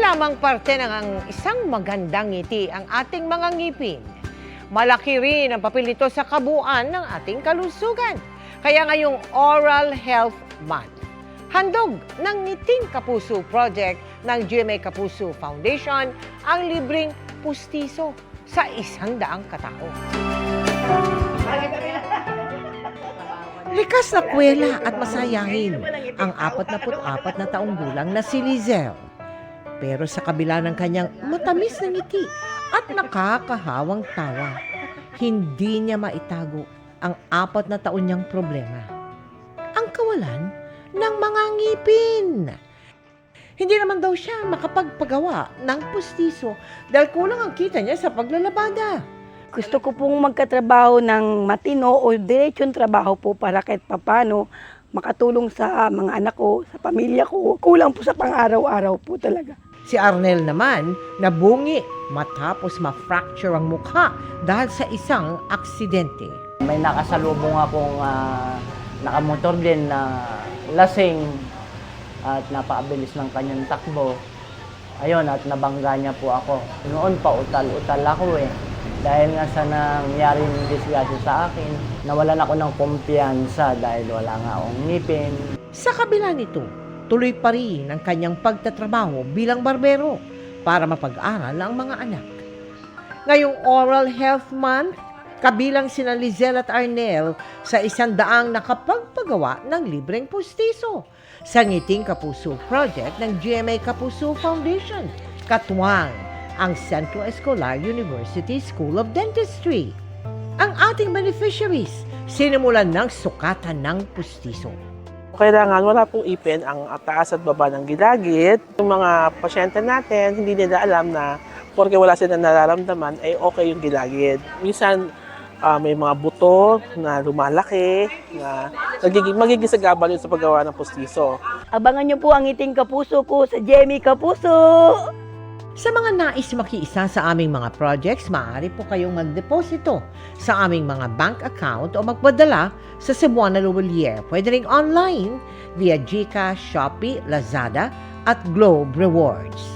lamang parte ng isang magandang ngiti ang ating mga ngipin. Malaki rin ang papel nito sa kabuuan ng ating kalusugan. Kaya ngayong Oral Health Month, handog ng Ngiting Kapuso Project ng GMA Kapuso Foundation ang libreng pustiso sa 100 katao. Likas na kwela at masayahin ang 44 na taong gulang na si Lizelle. Pero sa kabila ng kanyang matamis na ngiti at nakakahawang tawa, hindi niya maitago ang 4 na taon niyang problema. Ang kawalan ng mga ngipin. Hindi naman daw siya makapagpagawa ng pustiso dahil kulang ang kita niya sa paglalabada. Gusto ko pong magkatrabaho ng matino o diretsyon trabaho po para kahit papano makatulong sa mga anak ko, sa pamilya ko. Kulang po sa pang-araw-araw po talaga. Si Arnel naman nabungi matapos ma-fracture ang mukha dahil sa isang aksidente. May nakasalubong akong nakamotor din na lasing at napakabilis ng kanyang takbo. Ayun, at nabangga niya po ako. Noon pa utal-utal ako eh. Dahil nga sa nangyaring disgrasya sa akin, nawalan ako ng kumpiyansa dahil wala nga akong ngipin. Sa kabila nito, tuloy pa rin ang kanyang pagtatrabaho bilang barbero para mapag-aral ang mga anak. Ngayong Oral Health Month, kabilang sina Lizelle at Arnel sa 100 nakapagpagawa ng libreng pustiso sa Ngiting Kapuso Project ng GMA Kapuso Foundation, katuwang ang Centro Escolar University School of Dentistry. Ang ating beneficiaries sinimulan ng sukatan ng pustiso. Kailangan wala pong ipin ang taas at baba ng gilagid. Yung mga pasyente natin, hindi nila alam na porque wala silang nararamdaman, ay okay yung gilagid. Minsan, may mga buto na lumalaki, na magiging sagabal yun sa paggawa ng pustiso. Abangan niyo po ang Ngiting Kapuso ko sa GMA Kapuso! Sa mga nais makiisa sa aming mga projects, maaari po kayong magdeposito sa aming mga bank account o magpadala sa Cebuana Luwalier. Pwede rin online via GCash, Shopee, Lazada at Globe Rewards.